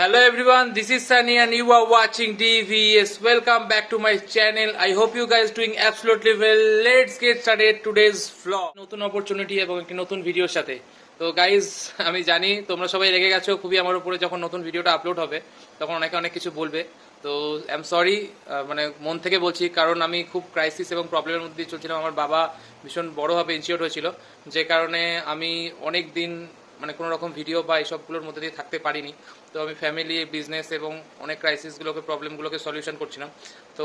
Hello everyone, this is Sunny and you are watching DVS. Welcome back to my channel. I hope you guys doing absolutely well. Let's get started today's vlog. নতুন opportunity এবং একটি নতুন ভিডিওর সাথে। তো guys আমি জানি তোমরা সবাই রেগে গেছো খুবই আমার উপরে, যখন নতুন ভিডিওটা আপলোড হবে তখন অনেকে অনেক কিছু বলবে। তো আই এম সরি, মানে মন থেকে বলছি, কারণ আমি খুব ক্রাইসিস এবং প্রবলেমের মধ্যে দিয়ে চলছিলাম। আমার বাবা ভীষণ বড়োভাবে ইনজিওর্ড হয়েছিল, যে কারণে আমি অনেক দিন মানে কোনো রকম ভিডিও বা এইসবগুলোর মধ্যে দিয়ে থাকতে পারিনি। তো আমি ফ্যামিলি, বিজনেস এবং অনেক ক্রাইসিসগুলোকে, প্রবলেমগুলোকে সলিউশন করছিলাম। তো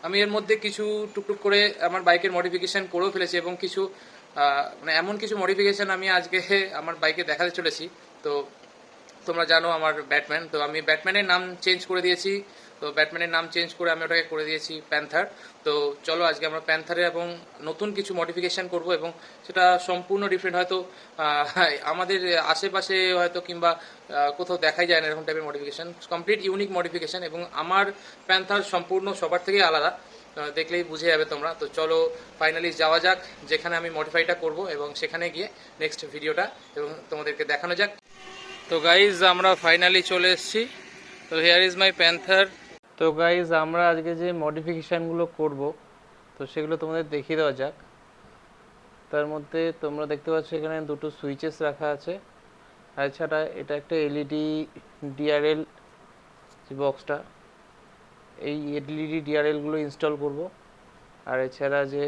আমি এর মধ্যে কিছু টুকটুক করে আমার বাইকের মডিফিকেশান করেও ফেলেছি, এবং কিছু মানে এমন কিছু মডিফিকেশান আমি আজকে আমার বাইকে দেখাতে চলেছি। তো তোমরা জানো আমার ব্যাটম্যান, তো আমি ব্যাটম্যানের নাম চেঞ্জ করে দিয়েছি। তো ব্যাটম্যানের নাম চেঞ্জ করে আমি ওটাকে করে দিয়েছি প্যান্থার। তো চলো আজকে আমরা প্যান্থারে এবং নতুন কিছু মডিফিকেশান করব, এবং সেটা সম্পূর্ণ ডিফারেন্ট, হয়তো আমাদের আশেপাশে হয়তো কিংবা কোথাও দেখাই যায় না এরকম টাইপের মডিফিকেশান, কমপ্লিট ইউনিক মডিফিকেশান। এবং আমার প্যান্থার সম্পূর্ণ সবার থেকেই আলাদা, দেখলেই বুঝে যাবে তোমরা। তো চলো ফাইনালি যাওয়া যাক যেখানে আমি মডিফাইটা করব, এবং সেখানে গিয়ে নেক্সট ভিডিওটা এবং তোমাদেরকে দেখানো যাক। তো গাইজ আমরা ফাইনালি চলে এসেছি। তো হেয়ার ইজ মাই প্যান্থার। তো গাইজ আমরা আজকে যে মডিফিকেশানগুলো করব তো সেগুলো তোমাদের দেখিয়ে দেওয়া যাক। তার মধ্যে তোমরা দেখতে পাচ্ছ এখানে দুটো সুইচেস রাখা আছে, আর এছাড়া এটা একটা এলইডি ডিআরএল যে বক্সটা, এই এলইডি ডিআরএলগুলো ইনস্টল করব। আর এছাড়া যে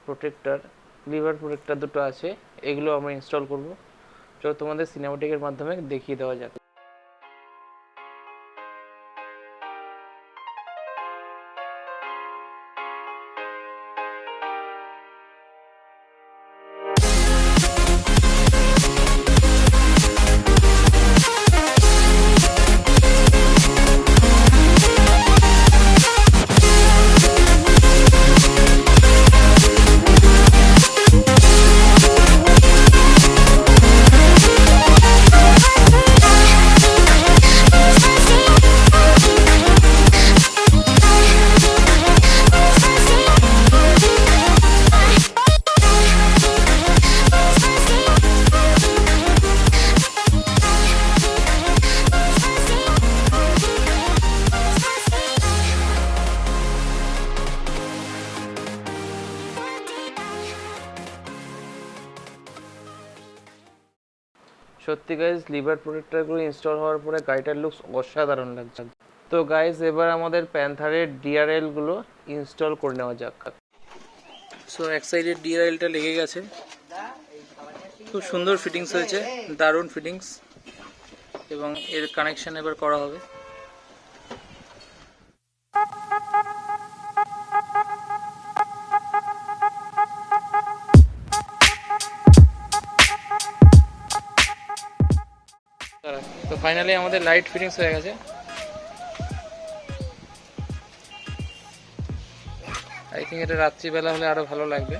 প্রোটেক্টর, লিভার প্রোটেক্টর দুটো আছে, এগুলো আমরা ইনস্টল করব। চলো তোমাদের সিনেমাটিকের মাধ্যমে দেখিয়ে দেওয়া যাক। সত্যি গাইজ লিভার প্রোটেক্টরগুলো ইনস্টল হওয়ার পরে গাড়িটার লুকস অসাধারণ লাগছে। তো গাইজ এবার আমাদের প্যান্থারের ডিআরএলগুলো ইনস্টল করে নেওয়া যাক। সো এক সাইডের ডিআরএলটা লেগে গেছে, খুব সুন্দর ফিটিংস হয়েছে, দারুণ ফিটিংস, এবং এর কানেকশন এবার করা হবে। তো ফাইনালি আমাদের লাইট ফিটিংস হয়ে গেছে। আই থিঙ্ক এটা রাত্রিবেলা হলে আরো ভালো লাগবে।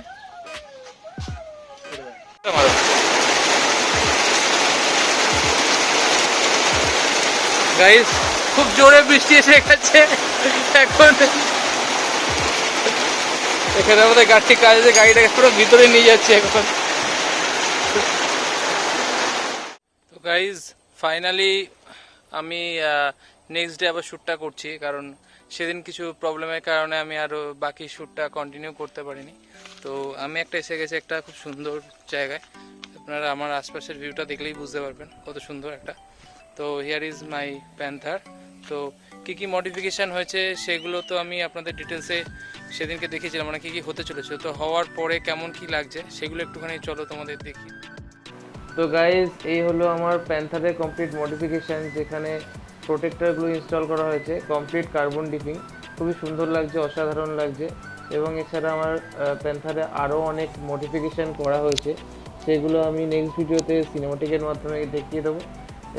গাইস খুব জোরে বৃষ্টি এসে গেছে এখন। এখানে আমাদের গাড়ি কাজে গাড়িটাকে পুরো ভিতরে নিয়ে যাচ্ছে এখন। তো গাইস ফাইনালি আমি নেক্সট ডে আবার শ্যুটটা করছি, কারণ সেদিন কিছু প্রবলেমের কারণে আমি আরও বাকি শ্যুটটা কন্টিনিউ করতে পারিনি। তো আমি এসে গেছি একটা খুব সুন্দর জায়গায়, আপনারা আমার আশপাশের ভিউটা দেখলেই বুঝতে পারবেন কত সুন্দর একটা। তো হিয়ার ইজ মাই প্যান্থার। তো কী কী মডিফিকেশান হয়েছে সেগুলো তো আমি আপনাদের ডিটেলসে সেদিনকে দেখিয়েছিলাম, মানে কী কী হতে চলেছে। তো হওয়ার পরে কেমন কী লাগছে সেগুলো একটুখানি চলো তোমাদের দেখি। তো গাইজ এই হলো আমার প্যান্থারের কমপ্লিট মডিফিকেশান, যেখানে প্রোটেক্টরগুলো ইনস্টল করা হয়েছে, কমপ্লিট কার্বন ডিপিং, খুবই সুন্দর লাগছে, অসাধারণ লাগছে। এবং এছাড়া আমার প্যান্থারে আরও অনেক মডিফিকেশান করা হয়েছে, সেগুলো আমি নেক্সট ভিডিওতে সিনেমাটিকের মাধ্যমে দেখিয়ে দেবো।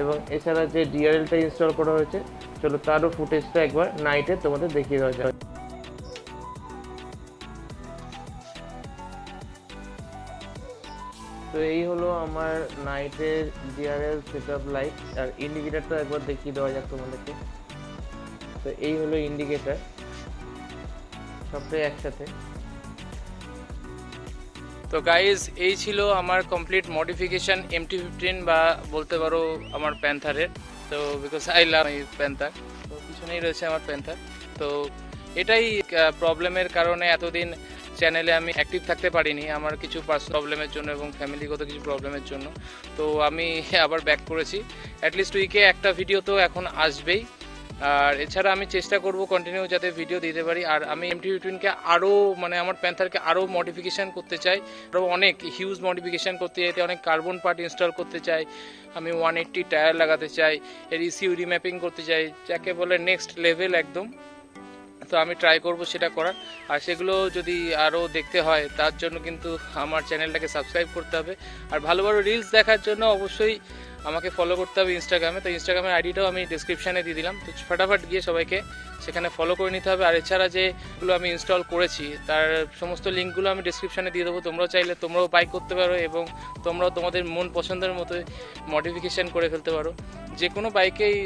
এবং এছাড়া যে ডিআরএলটা ইনস্টল করা হয়েছে, চলো তারও ফুটেজটা একবার নাইটে তোমাদের দেখিয়ে দেওয়া যায়। তো এই হলো আমার নাইটের ডিআরএল সেটআপ লাইট, আর ইন্ডিকেটারটা একবার দেখিয়ে দেওয়া যাক তোমাদেরকে। তো এই হলো ইন্ডিকেটার, সবটাই একসাথে। তো গাইজ এই ছিল আমার কমপ্লিট মডিফিকেশান MT-15 বা বলতে পারো আমার প্যান্থারের। তো because I love my panther, তো পিছনেই রয়েছে আমার প্যান্থার। তো এটাই প্রবলেমের কারণে এতদিন চ্যানেলে আমি অ্যাক্টিভ থাকতে পারিনি, আমার কিছু পার্সোনাল প্রবলেমের জন্য এবং ফ্যামিলিগত কিছু প্রবলেমের জন্য। তো আমি আবার ব্যাক করেছি, অ্যাটলিস্ট উইকে একটা ভিডিও তো এখন আসবেই। আর এছাড়া আমি চেষ্টা করব কন্টিনিউ যাতে ভিডিও দিতে পারি। আর আমি MT-15কে আরও মানে আমার প্যান্থারকে আরও মডিফিকেশান করতে চাই, আরও অনেক হিউজ মডিফিকেশান করতে চাই, অনেক কার্বন পার্ট ইনস্টল করতে চাই, আমি 180 টায়ার লাগাতে চাই, এর ECU রিম্যাপিং করতে চাই, যাকে বলে নেক্সট লেভেল একদম। তো আমি ট্রাই করব সেটা করার। আর সেগুলো যদি আরও দেখতে হয় তার জন্য কিন্তু আমার চ্যানেলটাকে সাবস্ক্রাইব করতে হবে। আর ভালো ভালো রিলস দেখার জন্য অবশ্যই আমাকে ফলো করতে হবে ইনস্টাগ্রামে। তো ইনস্টাগ্রামের আইডিটাও আমি ডিসক্রিপশানে দিয়ে দিলাম, তো ফটাফট গিয়ে সবাইকে সেখানে ফলো করে নিতে হবে। আর এছাড়া যেগুলো আমি ইনস্টল করেছি তার সমস্ত লিঙ্কগুলো আমি ডিসক্রিপশানে দিয়ে দেবো, তোমরাও চাইলে তোমরাও বাই করতে পারো এবং তোমরাও তোমাদের মন পছন্দের মতো মডিফিকেশান করে ফেলতে পারো। যে কোনো বাইকেই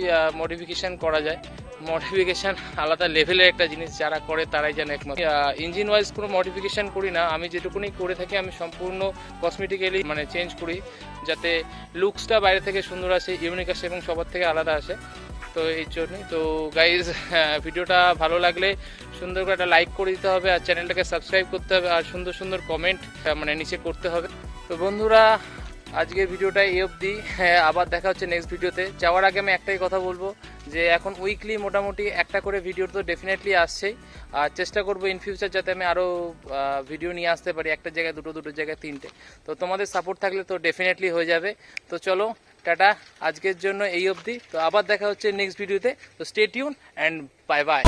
মডিফিকেশান করা যায়, মডিফিকেশান আলাদা লেভেলের একটা জিনিস, যারা করে তারাই জানে একমাত্র। ইঞ্জিন ওয়াইজ কোনো মডিফিকেশান করি না, আমি যেটুকুনি করে থাকি আমি সম্পূর্ণ কসমেটিক্যালি মানে চেঞ্জ করি, যাতে লুকসটা বাইরে থেকে সুন্দর আসে, ইউনিক আসে এবং সবার থেকে আলাদা আসে। তো এই জন্যই তো গাইজ, ভিডিওটা ভালো লাগলে সুন্দর করে একটা লাইক করে দিতে হবে, আর চ্যানেলটাকে সাবস্ক্রাইব করতে হবে, আর সুন্দর সুন্দর কমেন্ট মানে নিচে করতে হবে। তো বন্ধুরা, আজকের ভিডিওটা এই অবধি, আবার দেখা হচ্ছে নেক্সট ভিডিওতে। যাওয়ার আগে আমি একটাই কথা বলবো যে এখন উইকলি মোটামুটি একটা করে ভিডিও তো ডেফিনেটলি আসছেই, আর চেষ্টা করবো ইন ফিউচার যাতে আমি আরও ভিডিও নিয়ে আসতে পারি, একটা জায়গায় দুটো জায়গায় 3টে। তো তোমাদের সাপোর্ট থাকলে তো ডেফিনেটলি হয়ে যাবে। তো চলো টাটা, আজকের জন্য এই অবধি। তো আবার দেখা হচ্ছে নেক্সট ভিডিওতে। তো stay tune and bye bye.